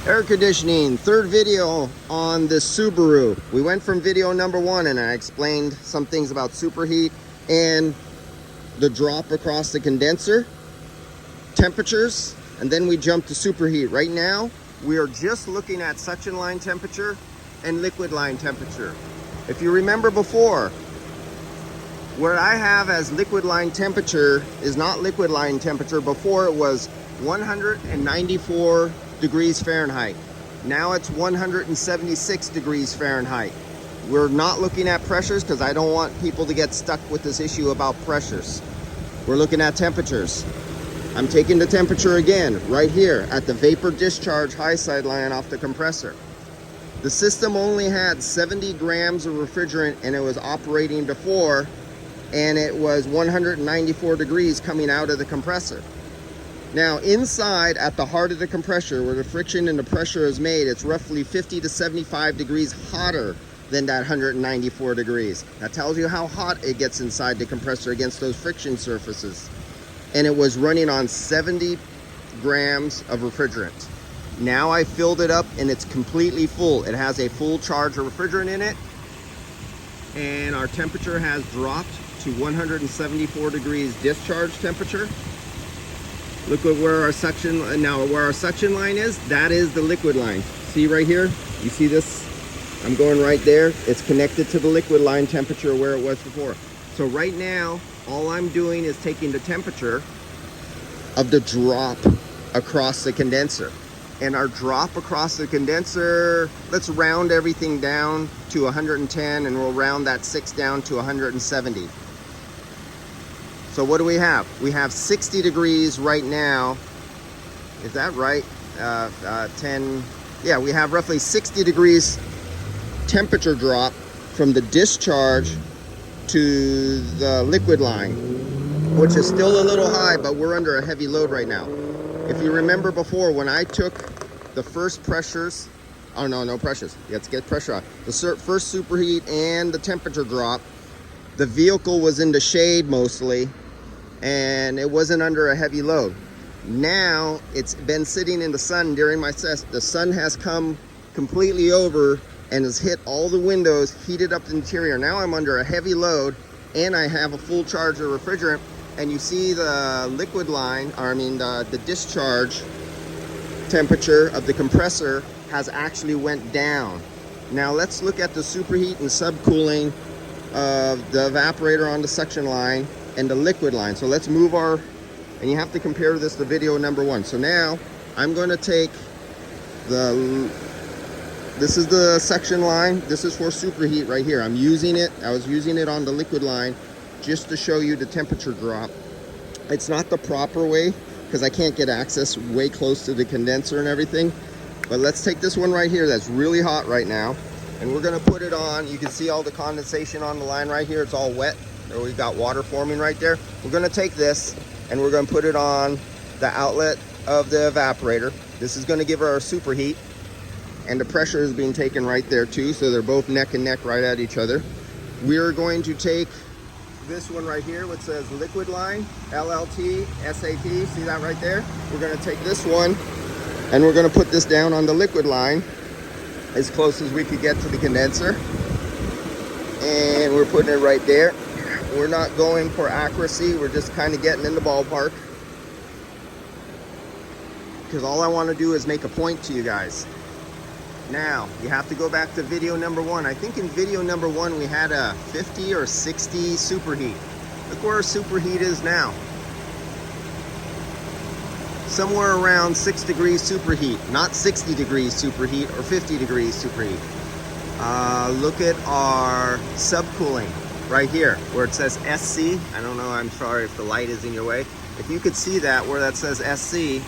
Air conditioning, third video on this Subaru. We went from video number 1 and I explained some things about superheat and the drop across the condenser, temperatures, and then we jumped to superheat. Right now, we are just looking at suction line temperature and liquid line temperature. If you remember before, what I have as liquid line temperature is not liquid line temperature. Before it was 194 degrees Fahrenheit. Now it's 176 degrees Fahrenheit. We're not looking at pressures because I don't want people to get stuck with this issue about pressures. We're looking at temperatures. I'm taking the temperature again right here at the vapor discharge high side line off the compressor. The system only had 70 grams of refrigerant and it was operating before, and it was 194 degrees coming out of the compressor. Now inside at the heart of the compressor where the friction and the pressure is made, it's roughly 50 to 75 degrees hotter than that 194 degrees. That tells you how hot it gets inside the compressor against those friction surfaces. And it was running on 70 grams of refrigerant. Now I filled it up and it's completely full. It has a full charge of refrigerant in it. And our temperature has dropped to 174 degrees discharge temperature. Look at where our suction, now where our suction line is, that is the liquid line. See right here? You see this? I'm going right there. It's connected to the liquid line temperature where it was before. So right now, all I'm doing is taking the temperature of the drop across the condenser. And our drop across the condenser, let's round everything down to 110 and we'll round that 6 down to 170. So what do we have? We have 60 degrees right now. Is that right? 10, yeah, we have roughly 60 degrees temperature drop from the discharge to the liquid line, which is still a little high, but we're under a heavy load right now. If you remember before, when I took the first pressures, oh no pressures, let's get pressure off. The first superheat and the temperature drop, the vehicle was in the shade mostly, and it wasn't under a heavy load. Now it's been sitting in the sun during my test. The sun has come completely over and has hit all the windows, heated up the interior. Now I'm under a heavy load and I have a full charge of refrigerant, and you see the liquid line, or I mean the discharge temperature of the compressor has actually went down. Now let's look at the superheat and subcooling of the evaporator on the suction line and the liquid line. So let's move our, and you have to compare this to video number 1. So now I'm going to take this is the suction line. This is for superheat right here. I'm using it. I was using it on the liquid line just to show you the temperature drop. It's not the proper way because I can't get access way close to the condenser and everything. But let's take this one right here that's really hot right now, and we're going to put it on. You can see all the condensation on the line right here. It's all wet. There we've got water forming right there. We're going to take this and we're going to put it on the outlet of the evaporator. This is going to give her our superheat, and the pressure is being taken right there too, so they're both neck and neck right at each other. We're going to take this one right here which says liquid line, LLT, SAT, see that right there? We're going to take this one and we're going to put this down on the liquid line as close as we could get to the condenser, and we're putting it right there. We're not going for accuracy, we're just kind of getting in the ballpark because all I want to do is make a point to you guys. Now you have to go back to video number 1. I think in video number 1 we had a 50 or 60 superheat. Look where our superheat is now. Somewhere around 6 degrees superheat, not 60 degrees superheat or 50 degrees superheat. Look at our subcooling right here where it says SC. I don't know, I'm sorry if the light is in your way. If you could see that where that says SC,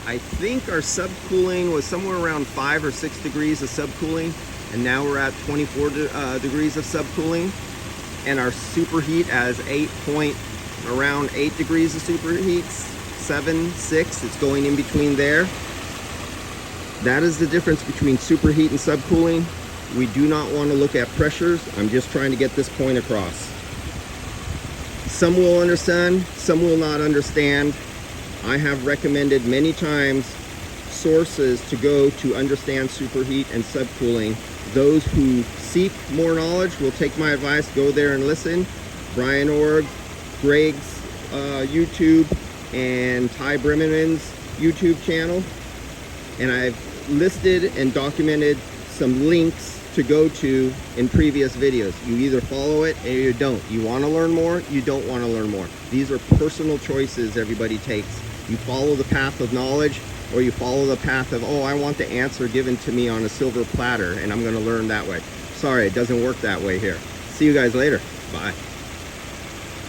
I think our subcooling was somewhere around 5 or 6 degrees of subcooling, and now we're at 24 degrees of subcooling, and our superheat as around 8 degrees of superheat, 7, 6, it's going in between there. That is the difference between superheat and subcooling. We do not want to look at pressures. I'm just trying to get this point across. Some will understand, some will not understand. I have recommended many times sources to go to understand superheat and subcooling. Those who seek more knowledge will take my advice, go there and listen. Brian Org, Greg's YouTube, and Ty Brimmerman's YouTube channel. And I've listed and documented some links to go to in previous videos. You either follow it or you don't. You want to learn more, you don't want to learn more. These are personal choices everybody takes. You follow the path of knowledge, or you follow the path of, oh, I want the answer given to me on a silver platter and I'm going to learn that way. Sorry, it doesn't work that way here. See you guys later. Bye.